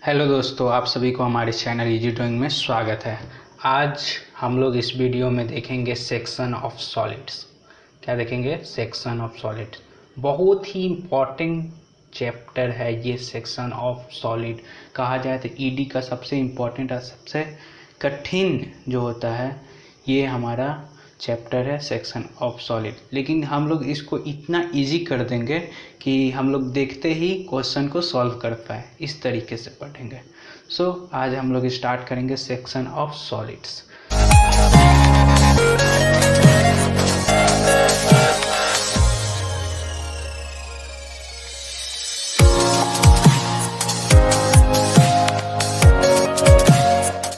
Hello दोस्तों, आप सभी को हमारे चैनल इजी ड्राइंग में स्वागत है। आज हम लोग इस वीडियो में देखेंगे सेक्शन ऑफ सॉलिड्स। क्या देखेंगे? Section of solids. बहुत ही इम्पॉर्टेंट चैप्टर है ये सेक्शन ऑफ सॉलिड। कहा जाए तो ईडी का सबसे इम्पॉर्टेंट और सबसे कठिन जो होता है ये हमारा चैप्टर है सेक्शन ऑफ सॉलिड। लेकिन हम लोग इसको इतना इजी कर देंगे कि हम लोग देखते ही क्वेश्चन को सॉल्व कर पाए, इस तरीके से पढ़ेंगे। सो आज हम लोग स्टार्ट करेंगे section of solids.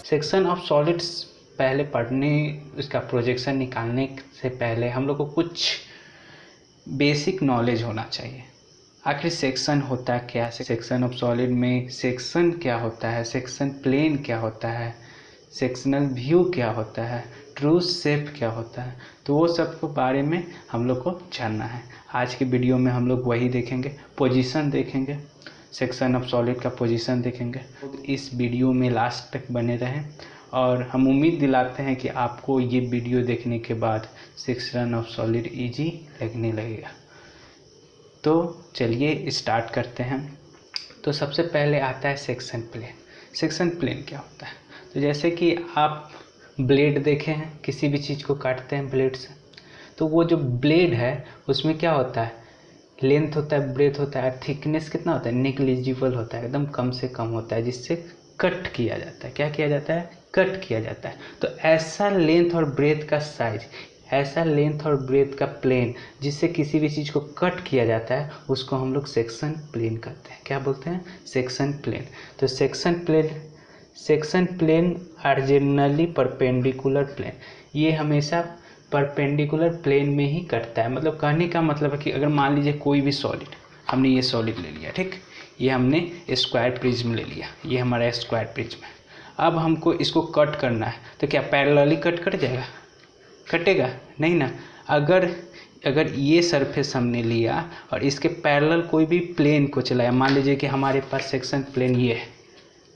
Section of solids पहले पढ़ने, इसका प्रोजेक्शन निकालने से पहले हम लोग को कुछ बेसिक नॉलेज होना चाहिए। आखिर सेक्शन होता क्या है, सेक्शन ऑफ सॉलिड में सेक्शन क्या होता है, सेक्शन प्लेन क्या होता है, सेक्शनल व्यू क्या होता है, ट्रू शेप क्या होता है, तो वो सब के बारे में हम लोग को जानना है। आज की वीडियो में हम लोग वही देखेंगे, पोजीशन देखेंगे, सेक्शन ऑफ सॉलिड का पोजीशन देखेंगे। इस वीडियो में लास्ट तक बने रहें और हम उम्मीद दिलाते हैं कि आपको ये वीडियो देखने के बाद सेक्शन ऑफ सॉलिड इजी लगने लगेगा। तो चलिए स्टार्ट करते हैं। तो सबसे पहले आता है सेक्शन प्लेन। सेक्शन प्लेन क्या होता है? तो जैसे कि आप ब्लेड देखे हैं, किसी भी चीज़ को काटते हैं ब्लेड से, तो वो जो ब्लेड है उसमें क्या होता है, लेंथ होता है, ब्रेथ होता है, थिकनेस कितना होता है, नेग्लिजिबल होता है, एकदम कम से कम होता है, जिससे कट किया जाता है। क्या किया जाता है? कट किया जाता है। तो ऐसा लेंथ और ब्रेथ का साइज, ऐसा लेंथ और ब्रेथ का प्लेन जिससे किसी भी चीज़ को कट किया जाता है, उसको हम लोग सेक्शन प्लेन कहते हैं। क्या बोलते हैं? Section plane. तो section plane are generally perpendicular plane. ये हमेशा परपेंडिकुलर प्लेन में ही कटता है। मतलब कहने का मतलब है कि अगर मान लीजिए कोई भी सॉलिड, हमने ये सॉलिड ले लिया, ठीक, ये हमने स्क्वायर प्रिज्म ले लिया, ये हमारा स्क्वायर प्रिज्म है। अब हमको इसको कट करना है, तो क्या पैरेलली कट जाएगा? कटेगा नहीं ना। अगर ये सरफेस हमने लिया और इसके पैरेलल कोई भी प्लेन को चलाया, मान लीजिए कि हमारे पास सेक्शन प्लेन ये है,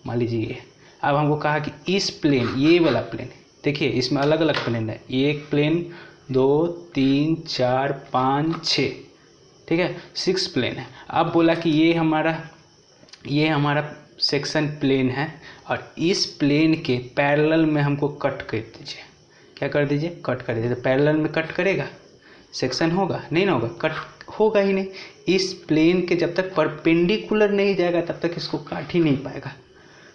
मान लीजिए ये। अब हमको कहा कि इस प्लेन, ये वाला प्लेन, देखिए इसमें अलग अलग प्लेन है, एक प्लेन, 2 3 4 5 6, ठीक है, 6 प्लेन है। अब बोला कि ये हमारा सेक्शन प्लेन है और इस प्लेन के पैरेलल में हमको कट कर दीजिए। क्या कर दीजिए? कट कर दीजिए। तो पैरेलल में कट करेगा, सेक्शन होगा? नहीं ना होगा, कट होगा ही नहीं। इस प्लेन के जब तक परपेंडिकुलर नहीं जाएगा तब तक इसको काट ही नहीं पाएगा।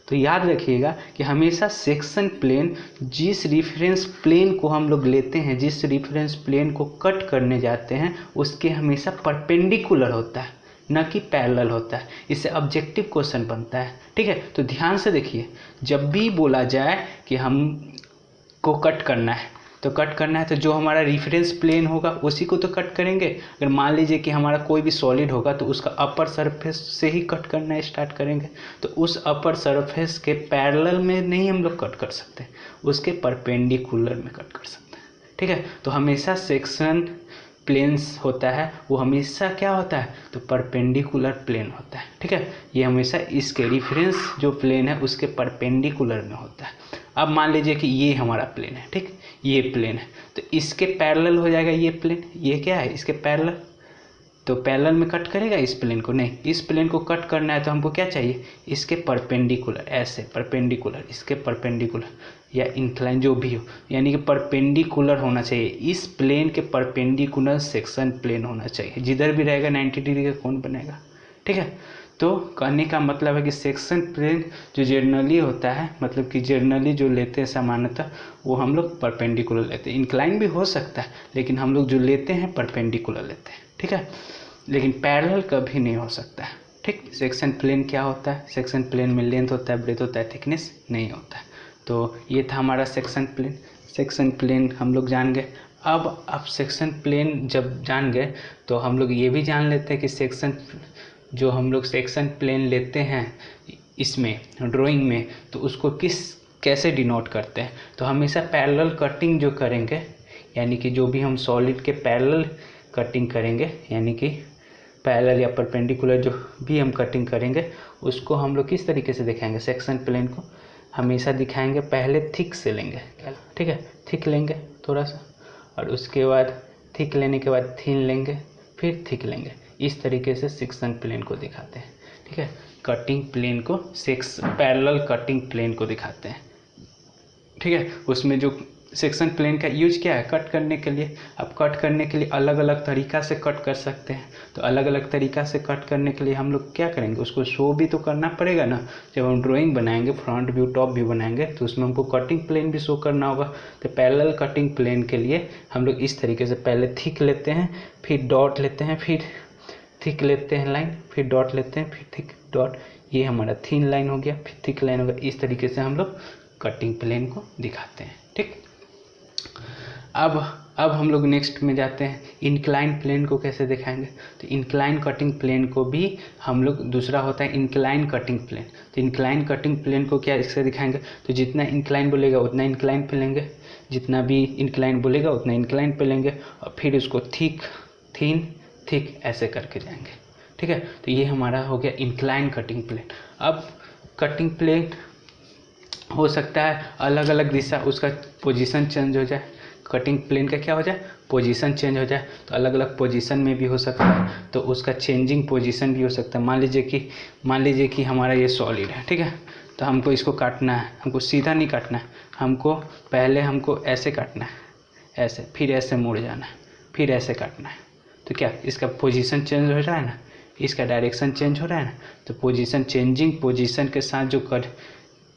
तो याद रखिएगा कि हमेशा सेक्शन प्लेन, जिस रेफरेंस प्लेन को हम लोग लेते हैं, जिस रेफरेंस प्लेन को कट करने जाते हैं, उसके हमेशा परपेंडिकुलर होता है, न कि पैरेलल होता है। इससे ऑब्जेक्टिव क्वेश्चन बनता है, ठीक है। तो ध्यान से देखिए, जब भी बोला जाए कि हम को कट करना है, तो कट करना है तो जो हमारा रेफरेंस प्लेन होगा उसी को तो कट करेंगे। अगर मान लीजिए कि हमारा कोई भी सॉलिड होगा तो उसका अपर सरफेस से ही कट करना स्टार्ट करेंगे। तो उस अपर सरफेस के पैरेलल में नहीं हम लोग कट कर सकते, उसके परपेंडिकुलर में कट कर सकते हैं, ठीक है। तो हमेशा सेक्शन प्लेन्स होता है वो हमेशा क्या होता है, तो परपेंडिकुलर प्लेन होता है, ठीक है। ये हमेशा इसके रेफरेंस जो प्लेन है उसके परपेंडिकुलर में होता है। अब मान लीजिए कि ये हमारा प्लेन है, ठीक, ये प्लेन है, तो इसके पैरेलल हो जाएगा ये प्लेन। ये क्या है? इसके पैरेलल। तो पैरेलल में कट करेगा इस प्लेन को? नहीं। इस प्लेन को कट करना है तो हमको क्या चाहिए? इसके परपेंडिकुलर, ऐसे परपेंडिकुलर, इसके परपेंडिकुलर या इंक्लाइन जो भी हो, यानी कि परपेंडिकुलर होना चाहिए। इस प्लेन के परपेंडिकुलर सेक्शन प्लेन होना चाहिए। जिधर भी रहेगा 90 डिग्री का कोण बनेगा, ठीक है। तो कहने का मतलब है कि सेक्शन प्लेन जो जनरली होता है, मतलब कि जनरली जो लेते हैं सामान्यतः, वो हम लोग परपेंडिकुलर लेते हैं। इंक्लाइन भी हो सकता है लेकिन हम लोग जो लेते हैं परपेंडिकुलर लेते हैं, ठीक है। लेकिन पैरेलल कभी नहीं हो सकता है, ठीक। सेक्शन प्लेन क्या होता है? सेक्शन प्लेन में लेंथ होता है, ब्रेथ होता है, थिकनेस नहीं होता है। तो ये था हमारा सेक्शन प्लेन। सेक्शन प्लेन हम लोग जान गए। अब आप सेक्शन प्लेन जब जान गए तो हम लोग ये भी जान लेते हैं कि जो हम लोग सेक्शन प्लेन लेते हैं इसमें ड्राइंग में, तो उसको कैसे डिनोट करते हैं। तो हमेशा पैरेलल कटिंग जो करेंगे, यानी कि जो भी हम सॉलिड के पैरेलल कटिंग करेंगे, यानी कि पैरेलल या परपेंडिकुलर जो भी हम कटिंग करेंगे उसको हम लोग किस तरीके से दिखाएंगे, सेक्शन प्लेन को हमेशा दिखाएंगे पहले थिक से लेंगे, ठीक है, थिक लेंगे थोड़ा सा, और उसके बाद थिक लेने के बाद थिन लेंगे, फिर थिक लेंगे। इस तरीके से सेक्शन प्लेन को दिखाते हैं, ठीक है। कटिंग प्लेन को पैरेलल कटिंग प्लेन को दिखाते हैं, ठीक है। उसमें जो सेक्शन प्लेन का यूज क्या है, कट करने के लिए। अब कट करने के लिए अलग अलग तरीक़ा से कट कर सकते हैं, तो अलग अलग तरीक़ा से कट करने के लिए हम लोग क्या करेंगे, उसको शो भी तो करना पड़ेगा ना। जब हम ड्राइंग बनाएंगे, फ्रंट व्यू टॉप व्यू बनाएंगे, तो उसमें हमको कटिंग प्लेन भी शो करना होगा। तो पैरेलल कटिंग प्लेन के लिए हम लोग इस तरीके से पहले थिक लेते हैं, फिर डॉट लेते हैं, फिर थिक लेते हैं लाइन, फिर डॉट लेते हैं, फिर थिक डॉट, ये हमारा थिन लाइन हो गया, फिर थिक लाइन हो गया। इस तरीके से हम लोग कटिंग प्लेन को दिखाते हैं, ठीक। अब हम लोग नेक्स्ट में जाते हैं, इंक्लाइन प्लेन को कैसे दिखाएंगे। तो इंक्लाइन कटिंग प्लेन को भी हम लोग, दूसरा होता है इंक्लाइन कटिंग प्लेन। तो इंक्लाइन कटिंग प्लेन को क्या इससे दिखाएंगे, तो जितना इंक्लाइन बोलेगा उतना इंक्लाइन पे लेंगे, जितना भी इंक्लाइन बोलेगा उतना इंक्लाइन पे लेंगे, और फिर उसको थिक थिन थिक ऐसे करके जाएंगे, ठीक है। तो ये हमारा हो गया इंक्लाइन कटिंग प्लेन। अब कटिंग प्लेन हो सकता है अलग अलग दिशा, उसका पोजीशन चेंज हो जाए, कटिंग प्लेन का क्या हो जाए, पोजीशन चेंज हो जाए। तो अलग अलग पोजीशन में भी हो सकता है, तो उसका चेंजिंग पोजीशन भी हो सकता है। मान लीजिए कि हमारा ये सॉलिड है, ठीक है। तो हमको इसको काटना है, हमको सीधा नहीं काटना है, पहले हमको ऐसे काटना है, ऐसे, फिर ऐसे मुड़ जाना है, फिर ऐसे काटना है। तो क्या इसका पोजीशन चेंज हो रहा है ना, इसका डायरेक्शन चेंज हो रहा है ना। तो पोजीशन, चेंजिंग पोजीशन के साथ जो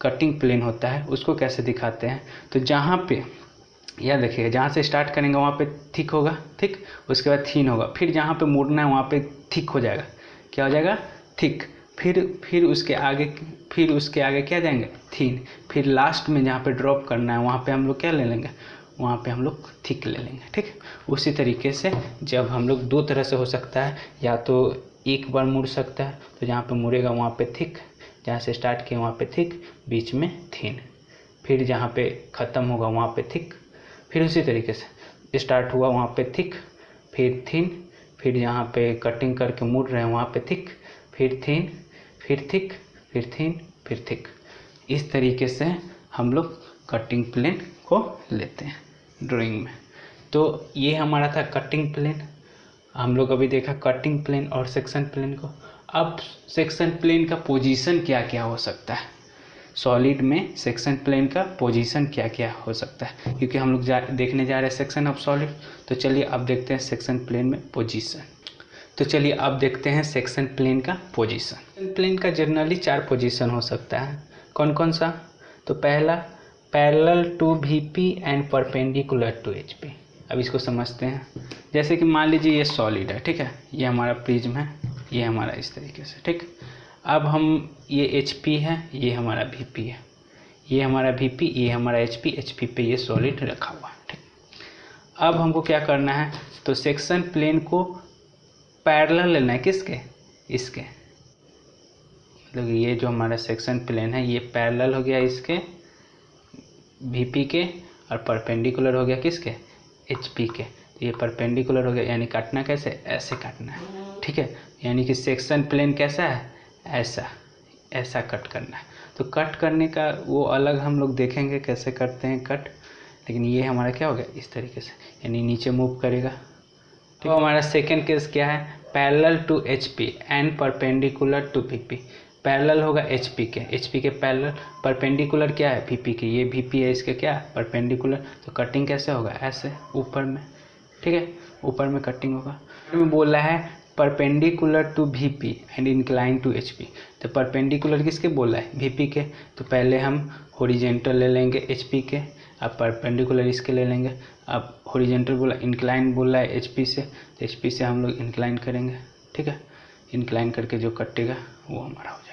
कटिंग प्लेन होता है उसको कैसे दिखाते हैं। तो जहाँ पे, यह देखिएगा, जहाँ से स्टार्ट करेंगे वहाँ पे थिक होगा, ठीक, उसके बाद थिन होगा, फिर जहाँ पे मुड़ना है वहाँ पे थिक हो जाएगा, क्या हो जाएगा, थिक। फिर उसके आगे क्या जाएंगे, थिन। फिर लास्ट में जहाँ पे ड्रॉप करना है वहाँ पे हम लोग क्या ले लेंगे, वहाँ पे हम लोग थिक ले लेंगे, ठीक। उसी तरीके से जब हम लोग दो तरह से हो सकता है, या तो एक बार मुड़ सकता है, तो जहाँ पे मुड़ेगा वहाँ पे थिक, जहाँ से स्टार्ट किए वहाँ पे थिक, बीच में थिन, फिर जहाँ पे ख़त्म होगा वहाँ पे थिक, फिर उसी तरीके से स्टार्ट हुआ वहाँ पे थिक, फिर थिन, फिर जहाँ पे कटिंग करके मुड़ रहे हैं वहाँ पे थिक, फिर थिन, फिर थिक, फिर थिन, फिर थिक। इस तरीके से हम लोग कटिंग प्लेन को लेते हैं ड्राइंग में। तो ये हमारा था कटिंग प्लेन। हम लोग अभी देखा कटिंग प्लेन और सेक्शन प्लेन को। अब सेक्शन प्लेन का पोजीशन क्या क्या हो सकता है, सॉलिड में सेक्शन प्लेन का पोजीशन क्या क्या हो सकता है, क्योंकि हम लोग देखने जा रहे हैं सेक्शन ऑफ सॉलिड। तो चलिए अब देखते हैं सेक्शन प्लेन में पोजीशन। तो चलिए अब देखते हैं सेक्शन प्लेन का पोजीशन। सेक्शन प्लेन का जनरली 4 पोजीशन हो सकता है। कौन कौन सा, तो पहला parallel to VP and perpendicular to HP. अब इसको समझते हैं। जैसे कि मान लीजिए ये सॉलिड है, ठीक है, ये हमारा प्रिज्म है, ये हमारा इस तरीके से, ठीक। अब हम, ये HP है, ये हमारा VP है, ये हमारा VP, ये हमारा HP पे ये सॉलिड रखा हुआ है, ठीक। अब हमको क्या करना है, तो सेक्शन प्लेन को पैरेलल लेना है, किसके, इसके, मतलब ये जो हमारा सेक्शन प्लेन है ये पैरेलल हो गया इसके VP के, और परपेंडिकुलर हो गया किसके, HP के। तो ये परपेंडिकुलर हो गया, यानी काटना कैसे, ऐसे काटना है, ठीक है। यानी कि सेक्शन प्लेन कैसा है, ऐसा कट करना है। तो कट करने का वो अलग हम लोग देखेंगे कैसे करते हैं कट, लेकिन ये हमारा क्या हो गया, इस तरीके से, यानी नीचे मूव करेगा। तो हमारा सेकेंड केस क्या है, parallel to HP and perpendicular to VP। Parallel होगा HP के पैरेलल, परपेंडिकुलर क्या है, VP के, ये VP है, इसके क्या है, परपेंडिकुलर। तो कटिंग कैसे होगा, ऐसे ऊपर में, ठीक है, ऊपर में कटिंग होगा। में बोल रहा है perpendicular to VP and incline to HP। तो परपेंडिकुलर किसके बोला है, VP के। तो पहले हम हॉरिजेंटल ले लेंगे HP के, अब परपेंडिकुलर इसके ले लेंगे। अब हॉरिजेंटल बोला, इंक्लाइन बोला है HP से, तो HP से हम लोग इंक्लाइन करेंगे, ठीक है। इंक्लाइन करके जो कटेगा वो हमारा हो जाएगा।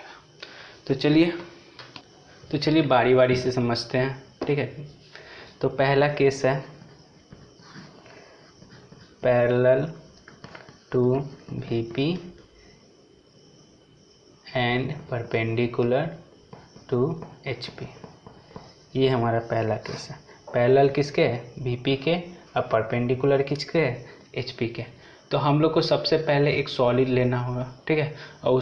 तो चलिए बारी बारी से समझते हैं, ठीक है। तो पहला केस है parallel to VP and perpendicular to HP। ये हमारा पहला केस है। पैरेलल किसके है, VP के, और परपेंडिकुलर किसके है, HP के। तो हम लोग को सबसे पहले एक सॉलिड लेना होगा, ठीक है, और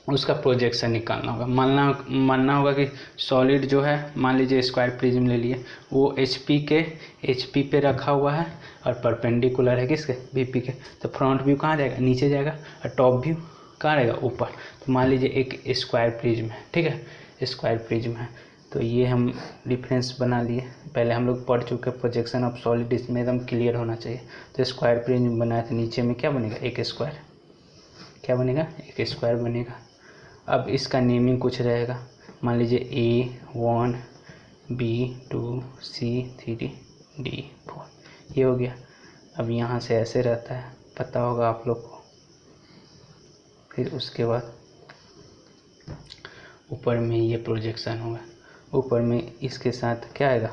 उसका प्रोजेक्शन निकालना होगा। मानना होगा कि सॉलिड जो है, मान लीजिए स्क्वायर प्रिज्म ले लिए, वो एच पी पे रखा हुआ है और परपेंडिकुलर है किसके, वीपी के। तो फ्रंट व्यू कहाँ जाएगा, नीचे जाएगा, और टॉप व्यू कहाँ रहेगा, ऊपर। तो मान लीजिए एक स्क्वायर प्रिज्म है, ठीक है, स्क्वायर प्रिज्म है। तो ये हम डिफरेंस बना लिए, पहले हम लोग पढ़ चुके प्रोजेक्शन ऑफ सॉलिड, इसमें एकदम क्लियर होना चाहिए। तो स्क्वायर प्रिज्म बनाया, तो नीचे में क्या बनेगा, एक स्क्वायर, क्या बनेगा, एक स्क्वायर बनेगा। अब इसका नेमिंग कुछ रहेगा, मान लीजिए A1 B2 C3 D4, ये हो गया। अब यहाँ से ऐसे रहता है, पता होगा आप लोग को। फिर उसके बाद ऊपर में ये प्रोजेक्शन होगा, ऊपर में इसके साथ क्या आएगा,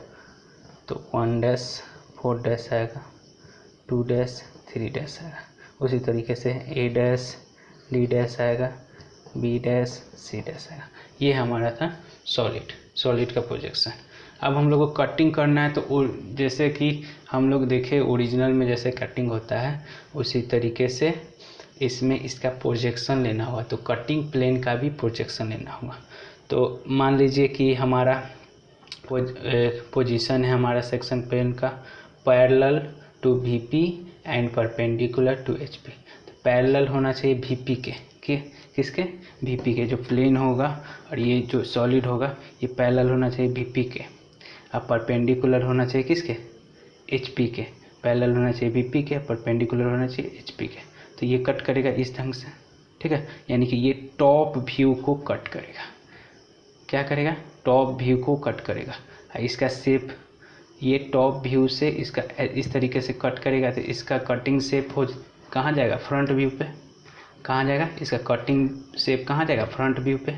तो 1 4 आएगा, 2 3 आएगा। उसी तरीके से A D आएगा, B C आएगा। ये हमारा था सॉलिड का प्रोजेक्शन। अब हम लोग को कटिंग करना है, तो जैसे कि हम लोग देखे ओरिजिनल में जैसे कटिंग होता है, उसी तरीके से इसमें इसका प्रोजेक्शन लेना होगा। तो कटिंग प्लेन का भी प्रोजेक्शन लेना होगा। तो मान लीजिए कि हमारा पोजीशन है हमारा सेक्शन प्लेन का parallel to VP and perpendicular to HP। तो पैरेलल होना चाहिए VP के किसके, VP के, जो प्लेन होगा और ये जो सॉलिड होगा ये पैरेलल होना चाहिए VP के, और परपेंडिकुलर होना चाहिए किसके, HP के। पैरेलल होना चाहिए VP के, परपेंडिकुलर होना चाहिए HP के। तो ये कट करेगा इस ढंग से, ठीक है, यानी कि ये टॉप व्यू को कट करेगा। क्या करेगा, टॉप व्यू को कट करेगा। इसका शेप, ये टॉप व्यू से इसका इस तरीके से कट करेगा, तो इसका कटिंग शेप हो कहाँ जाएगा, फ्रंट व्यू पे। कहाँ जाएगा, इसका कटिंग शेप कहाँ जाएगा, फ्रंट व्यू पे।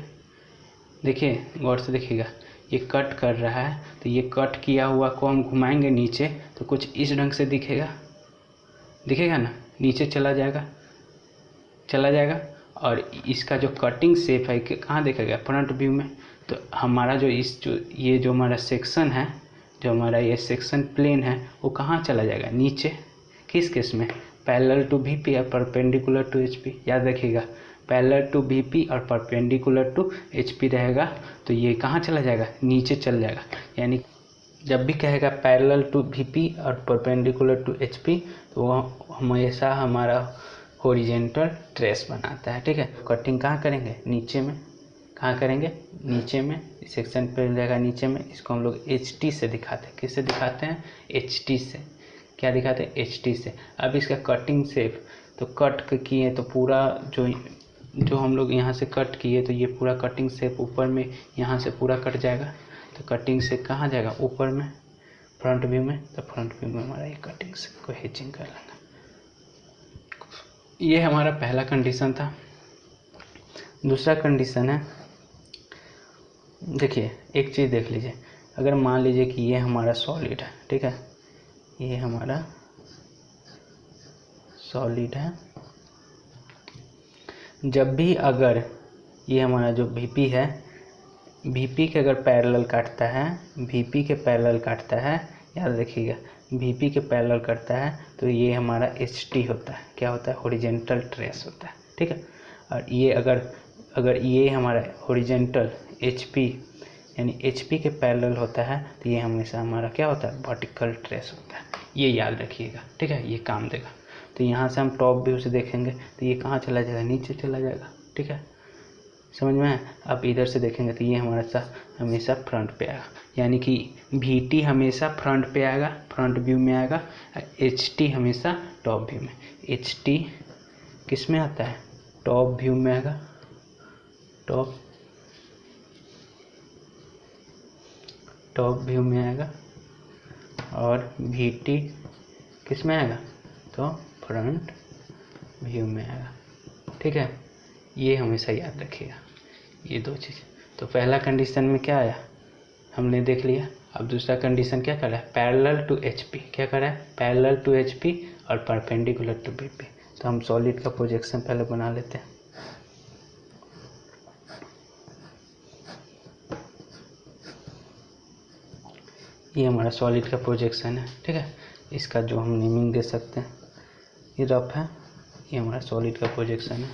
देखिए गौर से देखिएगा, ये कट कर रहा है, तो ये कट किया हुआ को हम घुमाएंगे नीचे, तो कुछ इस ढंग से दिखेगा ना, नीचे चला जाएगा। और इसका जो कटिंग शेप है कहाँ दिखेगा, फ्रंट व्यू में। तो हमारा ये जो हमारा सेक्शन है, जो हमारा ये सेक्शन प्लेन है, वो कहाँ चला जाएगा, नीचे। किस केस में, पैरेलल टू VP और परपेंडिकुलर टू HP। याद रखिएगा, पैरेलल टू VP और परपेंडिकुलर टू HP रहेगा, तो ये कहाँ चला जाएगा, नीचे चल जाएगा। यानी जब भी कहेगा पैरेलल टू VP और परपेंडिकुलर टू HP, तो वो हमेशा हमारा हॉरिजेंटल ट्रेस बनाता है, ठीक है। कटिंग कहाँ करेंगे, नीचे में। कहाँ करेंगे, नीचे में, सेक्शन पे रहेगा नीचे में। इसको हम लोग HT से दिखाते हैं, किससे दिखाते हैं, HT से। क्या दिखाते हैं, HT से। अब इसका कटिंग शेप, तो कट किए तो पूरा जो हम लोग यहाँ से कट किए, तो ये पूरा कटिंग शेप ऊपर में यहाँ से पूरा कट जाएगा। तो कटिंग से कहाँ जाएगा, ऊपर में, फ्रंट व्यू में। तो फ्रंट व्यू में हमारा ये कटिंग से को हेचिंग कर लेंगे। ये हमारा पहला कंडीशन था। दूसरा कंडीशन है, देखिए एक चीज़ देख लीजिए, अगर मान लीजिए कि ये हमारा सॉलिड है, ठीक है, ये हमारा सॉलिड है। जब भी अगर ये हमारा जो VP है, VP के अगर पैरेलल काटता है, VP के पैरेलल काटता है, याद रखिएगा, VP के पैरेलल करता है, तो ये हमारा HT होता है। क्या होता है, हॉरिजेंटल ट्रेस होता है, ठीक है। और ये अगर ये हमारा हॉरिजेंटल HP यानी HP के पैरेलल होता है, तो ये हमेशा हमारा क्या होता है, वर्टिकल ट्रेस होता है। ये याद रखिएगा, ठीक है, ये काम देगा। तो यहाँ से हम टॉप व्यू से देखेंगे, तो ये कहाँ चला जाएगा, नीचे चला जाएगा, ठीक है, समझ में है। अब इधर से देखेंगे तो ये हमारा हमेशा फ्रंट पे आएगा, यानी कि VT हमेशा फ्रंट पे आएगा, फ्रंट व्यू में आएगा। HT हमेशा टॉप व्यू में। HT किस में आता है, टॉप व्यू में आएगा, टॉप व्यू में आएगा। और VT किस में आएगा, तो फ्रंट व्यू में आएगा, ठीक है। ये हमेशा याद रखिएगा, ये दो चीज़। तो पहला कंडीशन में क्या आया, हमने देख लिया। अब दूसरा कंडीशन क्या कर रहा है, पैरेलल टू HP। क्या कर रहा है, पैरेलल टू HP और परपेंडिकुलर टू VP। तो हम सॉलिड का प्रोजेक्शन पहले बना लेते हैं। ये हमारा सॉलिड का प्रोजेक्शन है, ठीक है। इसका जो हम नेमिंग दे सकते हैं, ये रफ है, ये हमारा सॉलिड का प्रोजेक्शन है।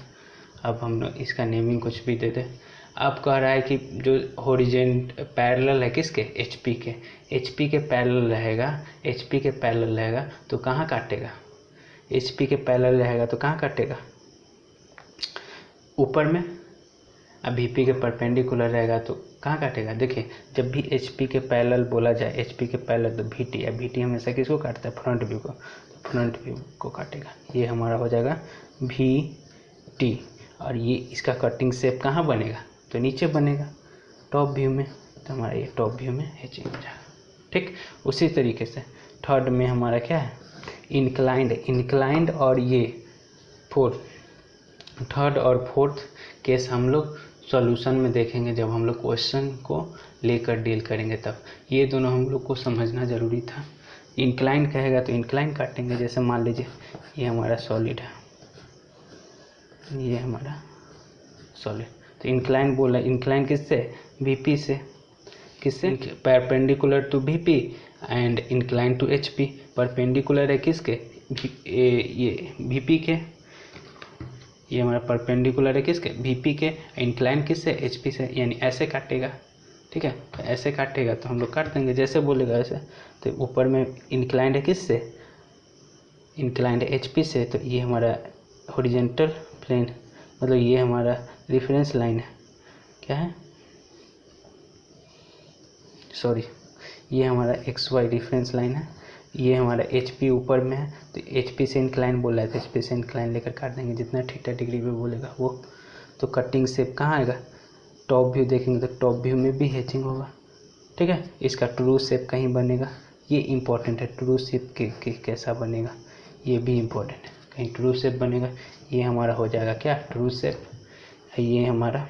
अब हम लोग इसका नेमिंग कुछ भी दे दें। अब कह रहा है कि जो होरिजेंट पैरेलल है किसके, HP के, HP के पैरेलल रहेगा, HP के पैरेलल रहेगा तो कहाँ काटेगा, HP के पैरेलल रहेगा तो कहाँ काटेगा, ऊपर में। अब VP के परपेंडिकुलर रहेगा तो कहाँ काटेगा। देखिए जब भी HP के पैरेलल बोला जाए, HP के पैरेलल तो VT है, VT हमेशा किसको काटता है, फ्रंट व्यू को, तो फ्रंट व्यू को काटेगा। ये हमारा हो जाएगा VT। और ये इसका कटिंग शेप कहाँ बनेगा, तो नीचे बनेगा टॉप व्यू में, तो हमारा ये टॉप व्यू में हैचिंग हो जाएगा। ठीक, उसी तरीके से थर्ड में हमारा क्या है, इंक्लाइंड और ये थर्ड और फोर्थ केस हम लोग सॉल्यूशन में देखेंगे, जब हम लोग क्वेश्चन को लेकर डील करेंगे तब। ये दोनों हम लोग को समझना ज़रूरी था। इंक्लाइन कहेगा तो इंक्लाइन काटेंगे, जैसे मान लीजिए ये हमारा सॉलिड है, ये हमारा सॉलिड, तो इंक्लाइन बोला, इंक्लाइन किससे, VP से, किससे, perpendicular to VP and incline to HP। Perpendicular है किसके, ये VP के, ये हमारा परपेंडिकुलर है किसके, VP के, इंक्लाइन किससे, HP से, यानी ऐसे काटेगा। ठीक है, तो ऐसे काटेगा तो हम लोग काट देंगे, जैसे बोलेगा ऐसे। तो ऊपर में इंक्लाइंड है किससे, इंक्लाइंड है HP से, तो ये हमारा हॉरिजॉन्टल प्लेन, मतलब ये हमारा रेफरेंस लाइन है, क्या है, सॉरी, ये हमारा XY रेफरेंस लाइन है। ये हमारा HP ऊपर में है, तो HP से इंक्लाइन बोला है तो HP से इंक्लाइन लेकर काट देंगे, जितना थीटा डिग्री पे बोलेगा वो। तो कटिंग शेप कहाँ आएगा, टॉप व्यू देखेंगे तो टॉप व्यू में भी हैचिंग होगा। ठीक है, इसका ट्रू शेप कहीं बनेगा, ये इम्पोर्टेंट है, ट्रू शेप के कैसा बनेगा, ये भी इम्पोर्टेंट है, कहीं ट्रू शेप बनेगा। ये हमारा हो जाएगा क्या, ट्रू शेप। ये हमारा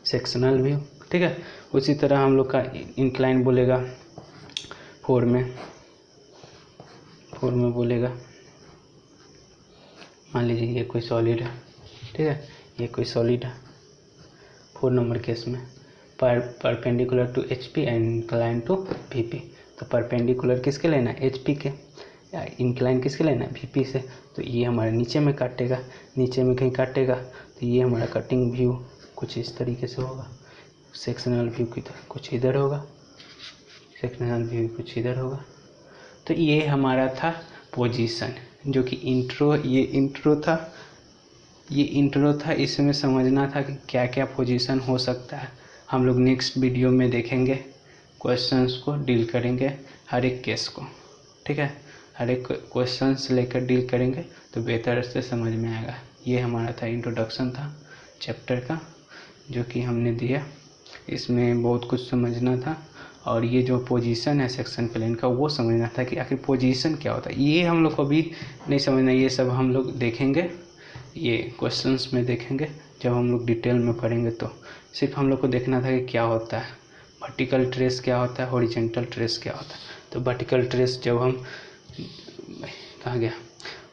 सेक्शनल व्यू। ठीक है, उसी तरह हम लोग का इंक्लाइन बोलेगा, फोर में बोलेगा, मान लीजिए ये कोई सॉलिड है, ठीक है, ये कोई सॉलिड है 4 नंबर केस में, perpendicular to HP and incline to VP। तो परपेंडिकुलर किसके लेना है, HP के, इंक्लाइन किसके लेना है, VP से। तो ये हमारे नीचे में काटेगा, नीचे में कहीं काटेगा, तो ये हमारा कटिंग व्यू कुछ इस तरीके से होगा। सेक्शनल व्यू की तरह कुछ इधर होगा, सेक्शनल व्यू कुछ इधर होगा। तो ये हमारा था पोजीशन, जो कि ये इंट्रो था। इसमें समझना था कि क्या क्या पोजीशन हो सकता है। हम लोग नेक्स्ट वीडियो में देखेंगे, क्वेश्चंस को डील करेंगे, हर एक केस को। ठीक है, हर एक क्वेश्चंस लेकर डील करेंगे तो बेहतर से समझ में आएगा। ये हमारा था इंट्रोडक्शन था चैप्टर का, जो कि हमने दिया। इसमें बहुत कुछ समझना था, और ये जो पोजीशन है सेक्शन प्लेन का, वो समझना था कि आखिर पोजीशन क्या होता है। ये हम लोग को भी नहीं समझना, ये सब हम लोग देखेंगे, ये क्वेश्चंस में देखेंगे जब हम लोग डिटेल में पढ़ेंगे। तो सिर्फ हम लोग को देखना था कि क्या होता है, वर्टिकल ट्रेस क्या होता है, हॉरिजॉन्टल ट्रेस क्या होता है। तो वर्टिकल ट्रेस जब हम, कहाँ गया,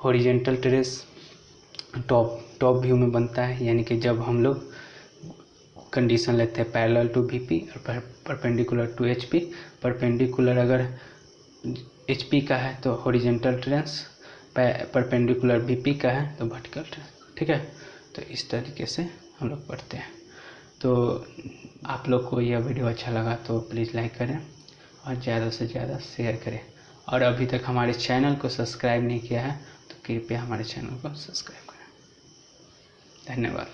हॉरिजॉन्टल ट्रेस टॉप व्यू में बनता है, यानी कि जब हम लोग कंडीशन लेते हैं पैरेलल टू VP और परपेंडिकुलर टू HP। परपेंडिकुलर अगर HP का है तो हॉरिजॉन्टल ट्रेस, परपेंडिकुलर VP का है तो वर्टिकल ट्रेस। ठीक है, तो इस तरीके से हम लोग पढ़ते हैं। तो आप लोग को यह वीडियो अच्छा लगा तो प्लीज़ लाइक करें और ज़्यादा से ज़्यादा शेयर करें, और अभी तक हमारे चैनल को सब्सक्राइब नहीं किया है तो कृपया हमारे चैनल को सब्सक्राइब करें। धन्यवाद।